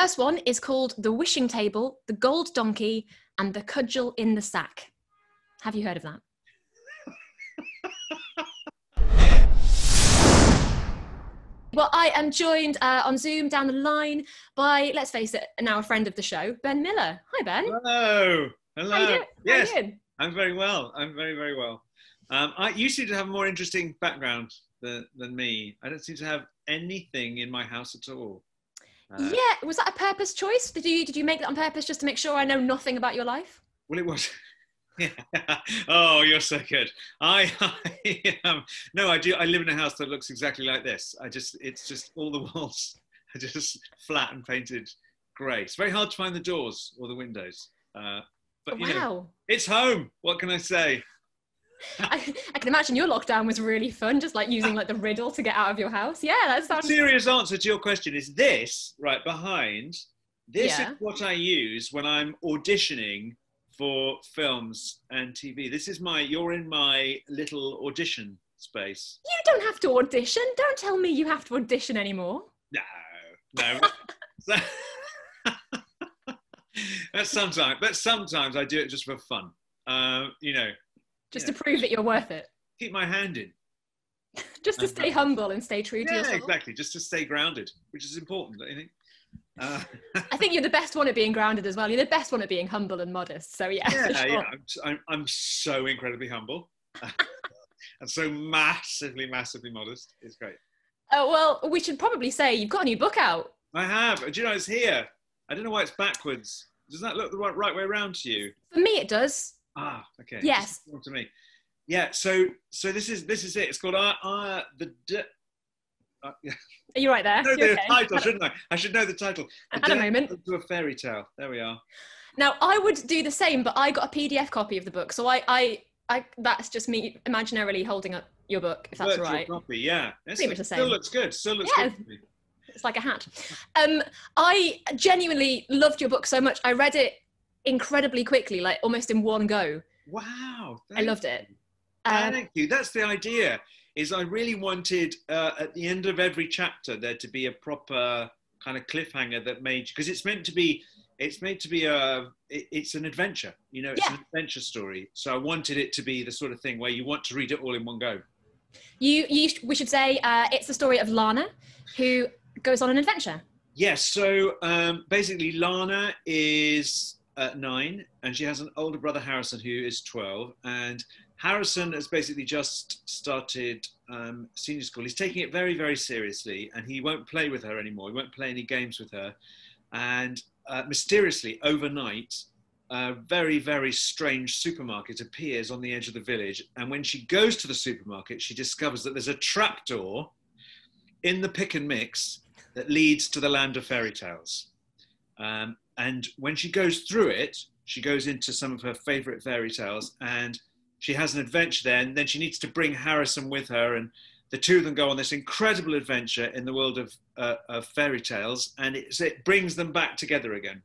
first one is called The Wishing Table, The Gold Donkey, and The Cudgel in the Sack. Have you heard of that? Well, I am joined on Zoom down the line by, let's face it, now a friend of the show, Ben Miller. Hi, Ben. Hello. Hello. How you doing? Yes, How you doing? I'm very well. I'm very, very well. You seem to have a more interesting background than me. I don't seem to have anything in my house at all. Yeah, was that a purpose choice? Did you make that on purpose just to make sure I know nothing about your life? Well, it was. Yeah. Oh, you're so good. No, I do. I live in a house that looks exactly like this. It's just all the walls are just flat and painted grey. It's very hard to find the doors or the windows. But you know, it's home. What can I say? I can imagine your lockdown was really fun, just like using like the riddle to get out of your house. Yeah, that sounds. The serious answer to your question is this right behind. This is what I use when I'm auditioning for films and TV. You're in my little audition space. You don't have to audition. Don't tell me you have to audition anymore. No. But sometimes I do it just for fun. Just to prove that you're worth it. Keep my hand in. Just to stay humble and stay true to yourself. Yeah, exactly. Just to stay grounded, which is important, don't you think? I think you're the best one at being grounded as well. You're the best one at being humble and modest. So yeah. Yeah. I'm so incredibly humble and so massively modest. It's great. Oh well, we should probably say you've got a new book out. I have. Do you know it's here? I don't know why it's backwards. Does that look the right way around to you? For me, it does. Ah, okay. Yes. To me. Yeah. So this is it. It's called Are you right there? I know the title, shouldn't I? I should know the title. At a moment. To a fairy tale. There we are. Now, I would do the same, but I got a PDF copy of the book. So I that's just me imaginarily holding up your book, if that's all right. Copy, yeah. Pretty much the same. Still looks good to me. It's like a hat. I genuinely loved your book so much. I read it incredibly quickly, like almost in one go. Wow. I loved it. Thank you. That's the idea. Is I really wanted at the end of every chapter there to be a proper kind of cliffhanger that made, because it's meant to be it's an adventure, it's an adventure story. So I wanted it to be the sort of thing where you want to read it all in one go. We should say it's the story of Lana, who goes on an adventure. Yes. So basically, Lana is 9, and she has an older brother, Harrison, who is 12, and Harrison has basically just started senior school. He's taking it very, very seriously, and he won't play with her anymore. He won't play any games with her. And mysteriously, overnight, a very, very strange supermarket appears on the edge of the village. And when she goes to the supermarket, she discovers that there's a trapdoor in the pick and mix that leads to the land of fairy tales. And when she goes through it, she goes into some of her favourite fairy tales, and she has an adventure there, and then she needs to bring Harrison with her, and the two of them go on this incredible adventure in the world of fairy tales, and it brings them back together again.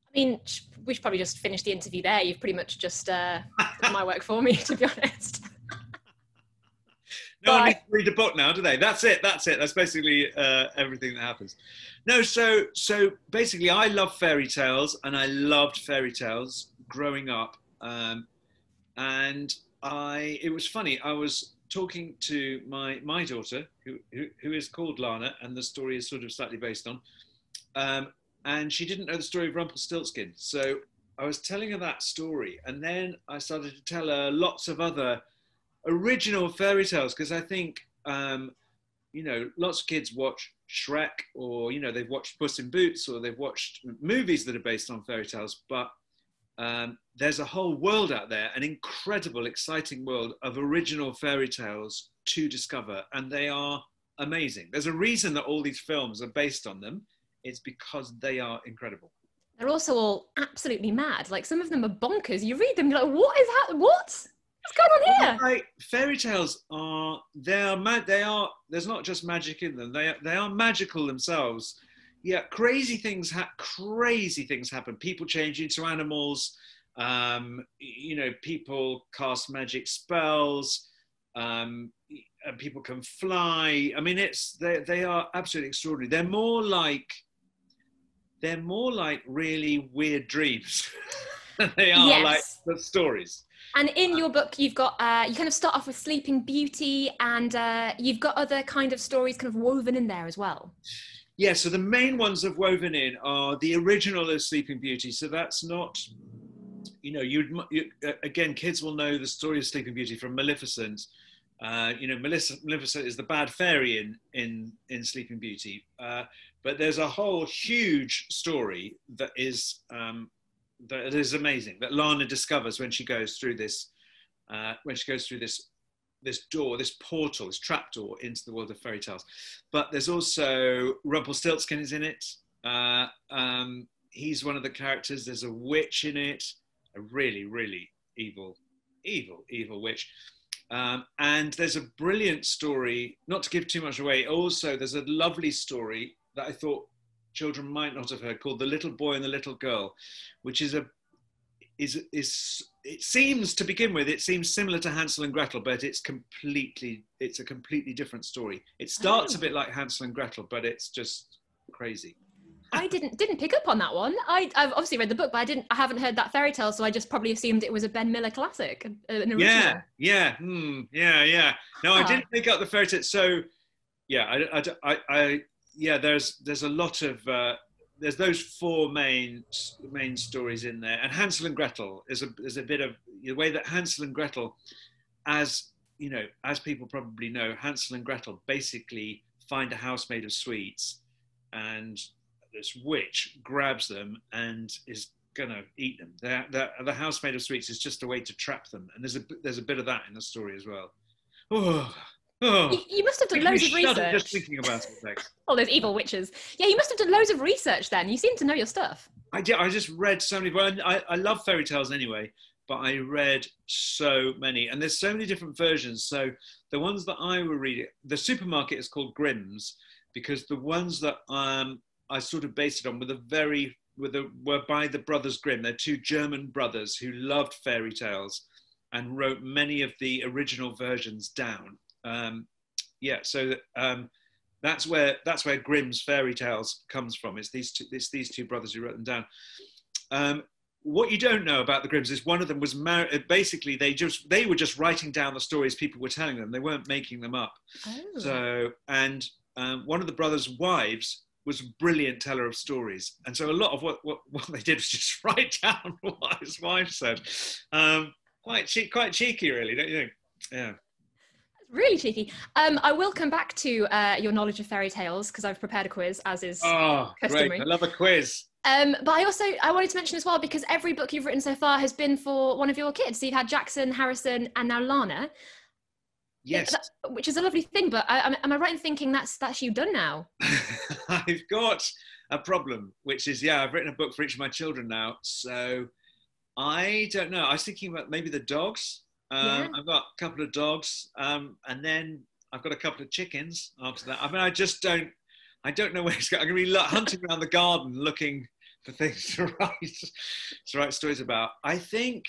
I mean, we should probably just finish the interview there. You've pretty much just done my work for me, to be honest. No one needs to read the book now, do they? That's it. That's basically everything that happens. No, so basically I love fairy tales, and I loved fairy tales growing up. And it was funny, I was talking to my daughter, who is called Lana, and the story is sort of slightly based on, and she didn't know the story of Rumpelstiltskin. So I was telling her that story, and then I started to tell her lots of other original fairy tales, because I think, lots of kids watch Shrek, or, they've watched Puss in Boots, or they've watched movies that are based on fairy tales, but there's a whole world out there, an incredible, exciting world of original fairy tales to discover, and they are amazing. There's a reason that all these films are based on them. It's because they are incredible. They're also all absolutely mad. Like, some of them are bonkers. You read them, you're like, what is happening? What's going on here? Fairy tales they're mad. There's not just magic in them. They are magical themselves. Yeah, crazy things happen. People change into animals. People cast magic spells. People can fly. I mean, they are absolutely extraordinary. They're more like they're more like really weird dreams than they are like Yes. the stories. And in your book, you've got, you kind of start off with Sleeping Beauty, and you've got other kind of stories kind of woven in there as well. Yeah, so the main ones I've woven in are the original of Sleeping Beauty. So that's not, you know, again, kids will know the story of Sleeping Beauty from Maleficent. You know, Maleficent is the bad fairy in Sleeping Beauty. But there's a whole huge story that is amazing, that Lana discovers when she goes through this, this door, this portal, this trapdoor into the world of fairy tales. But there's also Rumpelstiltskin is in it. He's one of the characters. There's a witch in it, a really, really evil witch. And there's a brilliant story, not to give too much away. Also, there's a lovely story that I thought children might not have heard, called The Little Boy and the Little Girl, which is it seems, to begin with, it seems similar to Hansel and Gretel, but it's a completely different story. It starts a bit like Hansel and Gretel, but it's just crazy. I didn't pick up on that one. I've obviously read the book, but I haven't heard that fairy tale, so I just probably assumed it was a Ben Miller classic, an original. Yeah. No, I didn't pick up the fairy tale. So, yeah, there's a lot of there's those four main stories in there, and Hansel and Gretel is a bit of the way that Hansel and Gretel, as you know, as people probably know, Hansel and Gretel basically find a house made of sweets, and this witch grabs them and is gonna eat them. The house made of sweets is just a way to trap them, and there's a bit of that in the story as well. You must have done loads of research. Just thinking about it, Bex. Oh, those evil witches. Yeah, you must have done loads of research then. You seem to know your stuff. I just read so many. Well, I love fairy tales anyway, but I read so many, and there's so many different versions. So the ones that I were reading, the supermarket is called Grimm's, because the ones that I sort of based it on were by the Brothers Grimm. They're two German brothers who loved fairy tales and wrote many of the original versions down. That's where Grimm's fairy tales comes from. It's these two brothers who wrote them down. What you don't know about the Grimms is one of them was married. Basically, they were just writing down the stories people were telling them. They weren't making them up. Oh. So, and one of the brothers' wives was a brilliant teller of stories, and so a lot of what they did was just write down what his wife said. Quite cheeky, really, don't you think? Yeah. Really cheeky. I will come back to your knowledge of fairy tales because I've prepared a quiz, as is customary. Great. I love a quiz. But I wanted to mention as well, because every book you've written so far has been for one of your kids. So you've had Jackson, Harrison, and now Lana. Yes. Which is a lovely thing, but am I right in thinking that's you done now? I've got a problem, which is, I've written a book for each of my children now. So I don't know. I was thinking about maybe the dogs. I've got a couple of dogs, and then I've got a couple of chickens after that. I mean, I don't know where it's going. I'm going to be hunting around the garden looking for things to write stories about. I think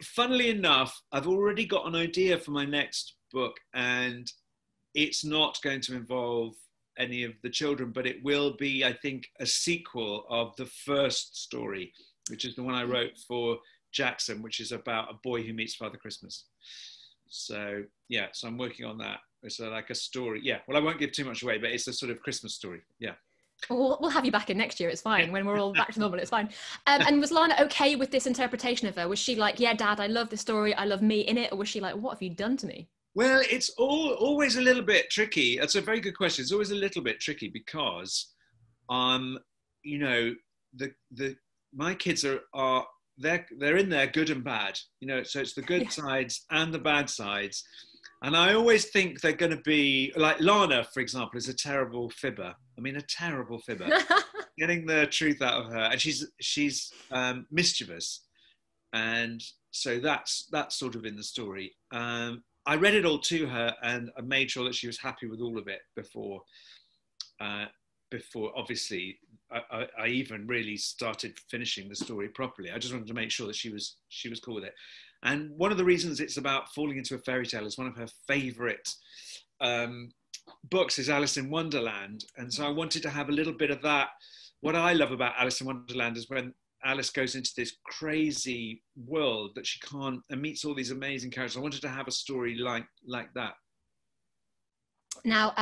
funnily enough, I've already got an idea for my next book, and it's not going to involve any of the children, but it will be, I think, a sequel of the first story, which is the one I wrote for Jackson, which is about a boy who meets Father Christmas. So so I'm working on that. It's like a story. Well, I won't give too much away, but it's a sort of Christmas story. Well, we'll have you back in next year. It's fine. When we're all back to normal, it's fine. And was Lana okay with this interpretation of her? Was she like, yeah, Dad, I love the story, I love me in it? Or was she like, what have you done to me? Well, it's always a little bit tricky. That's a very good question. It's always a little bit tricky because, you know, my kids are they're in there good and bad. You know, so it's the good sides and the bad sides. And I always think they're going to be, like Lana, for example, is a terrible fibber. I mean, a terrible fibber. Getting the truth out of her. And she's mischievous. And so that's sort of in the story. I read it all to her, and I made sure that she was happy with all of it before obviously I even really started finishing the story properly. I just wanted to make sure that she was cool with it. And one of the reasons it's about falling into a fairy tale is one of her favourite books is Alice in Wonderland. And so I wanted to have a little bit of that what I love about Alice in Wonderland is when Alice goes into this crazy world that she can't, and meets all these amazing characters. I wanted to have a story like that. Now,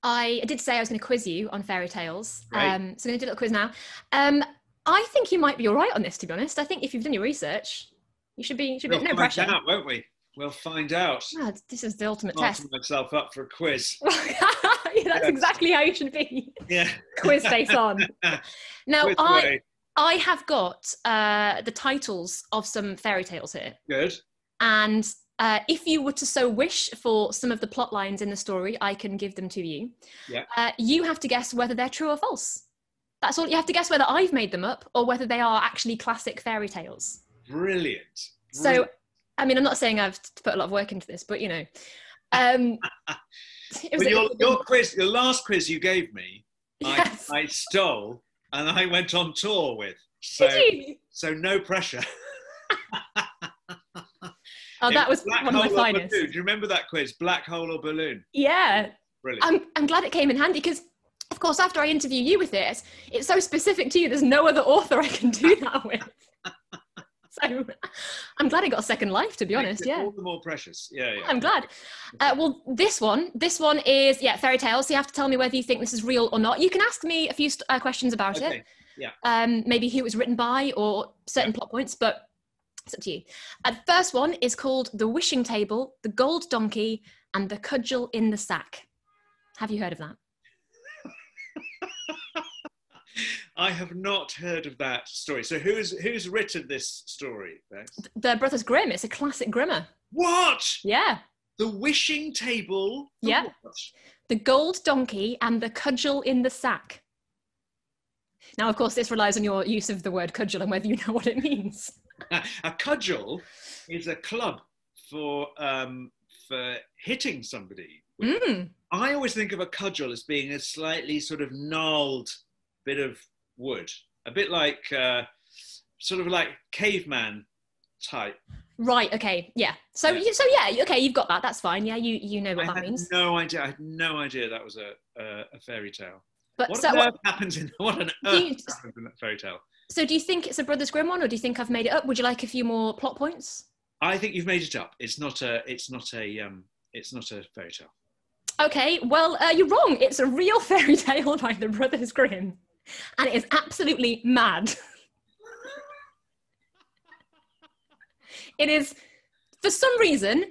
I did say I was going to quiz you on fairy tales. Right. So I'm going to do a little quiz now. I think you might be all right on this, to be honest. I think if you've done your research, you should be We'll no find pressure. out, won't we? We'll find out. Oh, this is the ultimate Marking test. myself up for a quiz. That's exactly how you should be. Yeah. Quiz face on. Now, Quiz away. I have got the titles of some fairy tales here. Good. And if you were to so wish for some of the plot lines in the story, I can give them to you. Yeah. You have to guess whether they're true or false. That's all. You have to guess whether I've made them up or whether they are actually classic fairy tales. Brilliant. So, I mean, I'm not saying I've put a lot of work into this, but, you know. Your quiz, your last quiz you gave me, yes. I stole and I went on tour with. So, Did you? So no pressure. Oh, that was one of my finest. Do you remember that quiz? Black hole or balloon? Yeah. Brilliant. I'm glad it came in handy because, of course, after I interview you with it, it's so specific to you. There's no other author I can do that with. So I'm glad it got a second life, to be honest. Yeah. All the more precious. Yeah, yeah. I'm glad. Well, this one is, fairy tales. So you have to tell me whether you think this is real or not. You can ask me a few questions about it. Yeah. Maybe who it was written by or certain plot points, but it's up to you. The first one is called The Wishing Table, The Gold Donkey, and The Cudgel in the Sack. Have you heard of that? I have not heard of that story. So who's written this story, Bex? The Brothers Grimm. It's a classic Grimmer. What? Yeah. The Wishing Table? Yeah. What? The Gold Donkey and The Cudgel in the Sack. Now, of course, this relies on your use of the word cudgel and whether you know what it means. A cudgel is a club for hitting somebody. Mm. I always think of a cudgel as being a slightly sort of gnarled bit of wood, a bit like sort of like caveman type. Right. Okay. Yeah. So Yeah. Okay. You've got that. That's fine. Yeah. You know what that means. No idea. I had no idea that was a fairy tale. But What so on earth happens in that fairy tale? So do you think it's a Brothers Grimm one, or do you think I've made it up? Would you like a few more plot points? I think you've made it up. It's not a fairy tale. Okay. Well, you're wrong. It's a real fairy tale by the Brothers Grimm, and it is absolutely mad. It is, for some reason,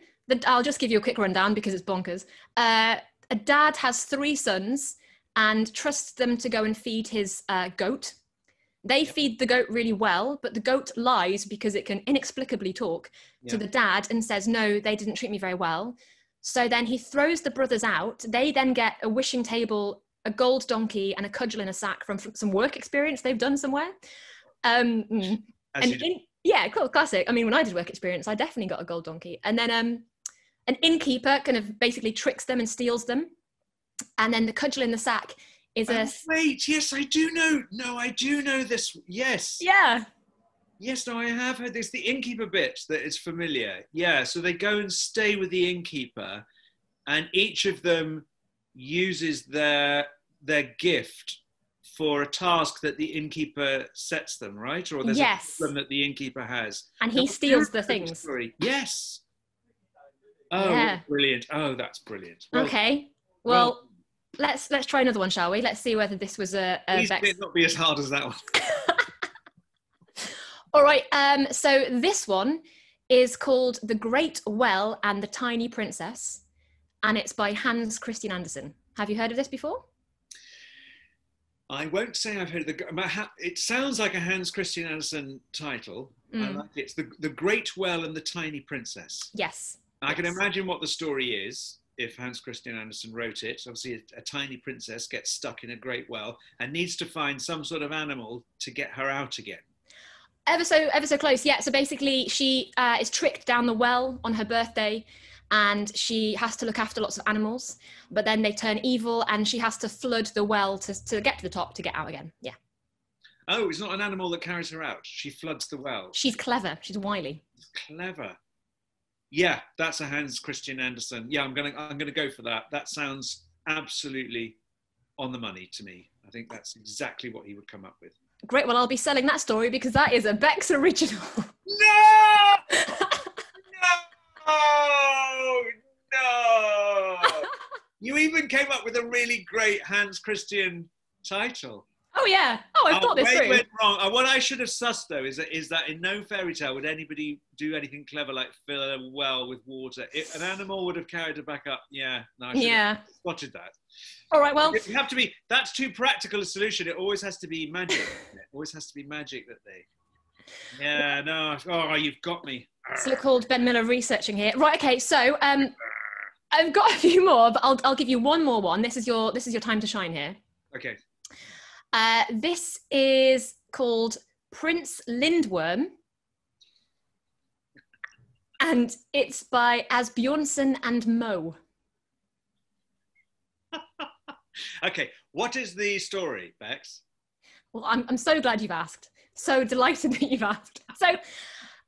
I'll just give you a quick rundown because it's bonkers. A dad has 3 sons and trusts them to go and feed his goat. They feed the goat really well, but the goat lies because it can inexplicably talk to the dad and says, no, they didn't treat me very well. So then he throws the brothers out. They then get a wishing table, a gold donkey, and a cudgel in a sack from some work experience they've done somewhere. Yeah, cool, classic. I mean, when I did work experience, I definitely got a gold donkey. And then an innkeeper kind of basically tricks them and steals them. And then the cudgel in the sack is Wait, yes, I do know. No, I do know this. Yes. Yeah. Yes, no, I have heard this. The innkeeper bit that is familiar. Yeah, so they go and stay with the innkeeper, and each of them uses their gift for a task that the innkeeper sets them, right? Or there's a problem that the innkeeper has. And he steals the things. Story. Yes. Oh, yeah. Brilliant. Oh, that's brilliant. Well, okay. Well, let's try another one, shall we? Let's see whether this was a please Bex. not be as hard as that one. All right. So this one is called The Great Well and the Tiny Princess, and it's by Hans Christian Andersen. Have you heard of this before? I won't say I've heard of it sounds like a Hans Christian Andersen title. I like it. It's the Great Well and the Tiny Princess. Yes. I can imagine what the story is if Hans Christian Andersen wrote it. Obviously, a tiny princess gets stuck in a great well and needs to find some sort of animal to get her out again. Ever so close, yeah. So basically, she is tricked down the well on her birthday, and she has to look after lots of animals, but then they turn evil, and she has to flood the well to get to the top to get out again. Yeah. Oh, it's not an animal that carries her out. She floods the well. She's clever. She's wily. Clever. Yeah, that's a Hans Christian Andersen. Yeah, I'm gonna go for that. That sounds absolutely on the money to me. I think that's exactly what he would come up with. Great. Well, I'll be selling that story because that is a Bex original. No! No! No! You even came up with a really great Hans Christian title. Oh yeah. Oh, I've thought this through. Went wrong. What I should have sussed though is that in no fairy tale would anybody do anything clever like fill a well with water. An animal would have carried it back up. Yeah. No, I should have spotted that. All right. Well, you have to be. That's too practical a solution. It always has to be magic. It always has to be magic that they. Yeah. No. Oh, you've got me. So-called Ben Miller researching here. Right. Okay. So I've got a few more, but I'll give you one more one. This is your time to shine here. Okay. This is called Prince Lindeworm, and it's by Asbjornsen and Moe. Okay, what is the story, Bex? Well, I'm so glad you've asked. So delighted that you've asked. So,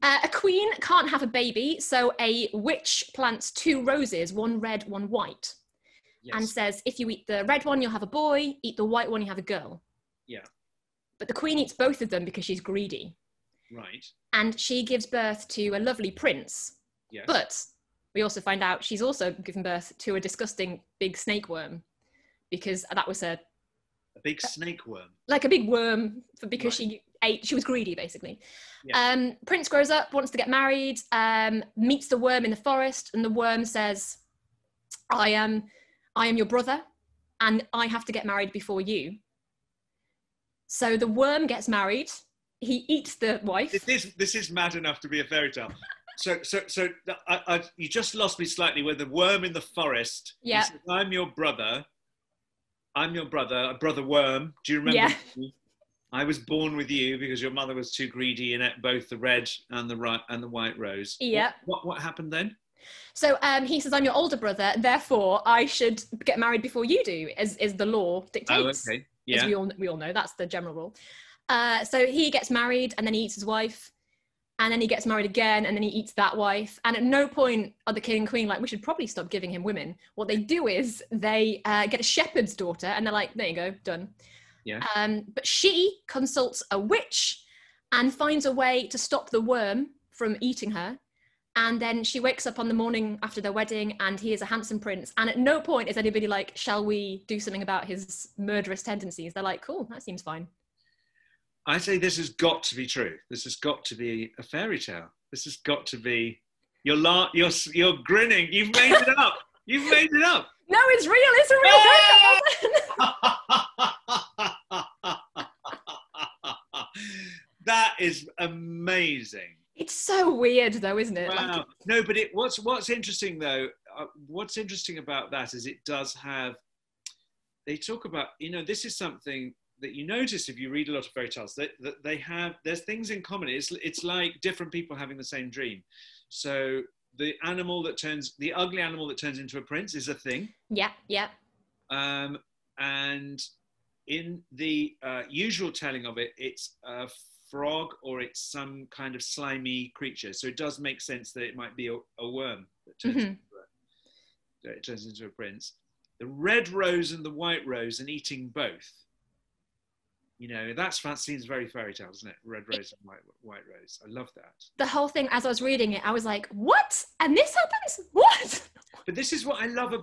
a queen can't have a baby, so a witch plants 2 roses, one red, one white, and says, if you eat the red one, you'll have a boy, eat the white one, you have a girl. Yeah. But the queen eats both of them because she's greedy. Right. And she gives birth to a lovely prince. Yes. But we also find out she's also given birth to a disgusting big snake worm, because that was a big snake worm. Like a big worm, because she was greedy, basically. Yeah. Prince grows up, wants to get married, meets the worm in the forest, and the worm says, I am your brother, and I have to get married before you. So the worm gets married. He eats the wife. This is mad enough to be a fairy tale. So you just lost me slightly with the worm in the forest. Yeah. Says, I'm your brother, brother worm. Do you remember? Yeah. Me? I was born with you because your mother was too greedy and ate both the red and the white rose. Yeah. What happened then? So he says, I'm your older brother, therefore I should get married before you do, as the law dictates. Oh, okay. Yeah. As we all know, that's the general rule. So he gets married, and then he eats his wife, and then he gets married again, and then he eats that wife. And at no point are the king and queen like, we should probably stop giving him women. What they do is they get a shepherd's daughter, and they're like, there you go, done. Yeah. But she consults a witch and finds a way to stop the worm from eating her. And then she wakes up on the morning after their wedding, and he is a handsome prince. And at no point is anybody like, shall we do something about his murderous tendencies? They're like, cool, that seems fine. I say this has got to be true. This has got to be a fairy tale. This has got to be. You're grinning. You've made it up. You've made it up. No, it's real. It's a real That is amazing. It's so weird, though, isn't it? Wow. Like, no, but what's interesting though. What's interesting about that is it does have. They talk about, this is something that you notice if you read a lot of fairy tales, that they have, there's things in common. It's like different people having the same dream. So the ugly animal that turns into a prince is a thing. Yeah, yeah. And in the usual telling of it, it's a frog or it's some kind of slimy creature. So it does make sense that it might be a worm that turns into a prince. The red rose and the white rose, and eating both. That seems very fairy tale, doesn't it? Red rose and white rose. I love that. The whole thing, as I was reading it, I was like, what? And this happens? What? But this is what I love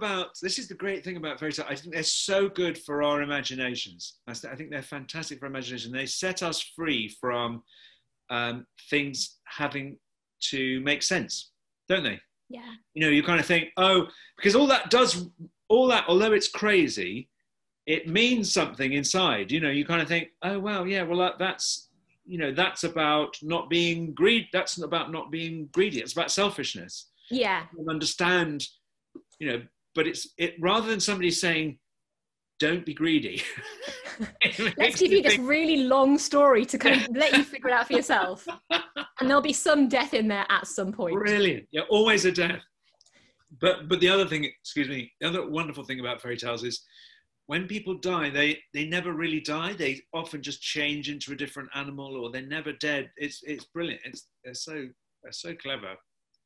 this is the great thing about fairy tale. I think they're so good for our imaginations. I think they're fantastic for imagination. They set us free from things having to make sense, don't they? Yeah. You kind of think, because all that, although it's crazy, it means something inside. You kind of think, oh, well, yeah, well, that's about not being greedy. That's about not being greedy. It's about selfishness. Yeah. You understand, but it rather than somebody saying, don't be greedy. Let's give you this really long story to kind of let you figure it out for yourself. And there'll be some death in there at some point. Brilliant. Yeah, always a death. But the other thing, the other wonderful thing about fairy tales is when people die, they never really die. They often just change into a different animal, or they're never dead. It's brilliant. They're so clever.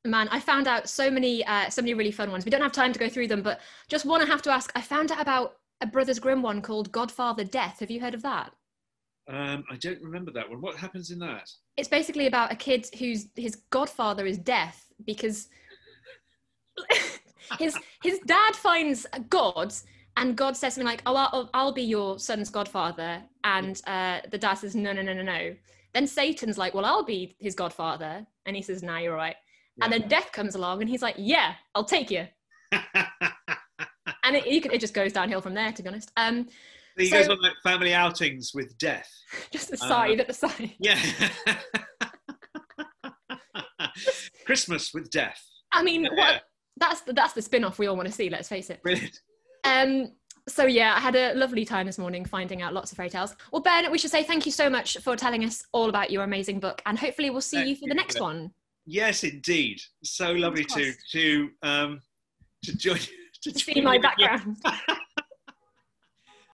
Man, I found out so many really fun ones. We don't have time to go through them, but just one I have to ask. I found out about a Brothers Grimm one called Godfather Death. Have you heard of that? I don't remember that one. What happens in that? It's basically about a kid his godfather is death because his dad finds God, and God says something like, "Oh, I'll be your son's godfather," and the dad says, "No, no, no, no, no." Then Satan's like, "Well, I'll be his godfather," and he says, "Nah, you're right." Yeah. And then Death comes along, and he's like, "Yeah, I'll take you." And it just goes downhill from there, to be honest. So he goes on like family outings with Death. Just aside at the side. Yeah. Christmas with Death. I mean, what? That's the spin-off we all want to see, let's face it. Brilliant. So yeah, I had a lovely time this morning finding out lots of fairy tales. Well, Ben, we should say thank you so much for telling us all about your amazing book, and hopefully we'll see you for the next one. Yes, indeed. So lovely to join. To see my background.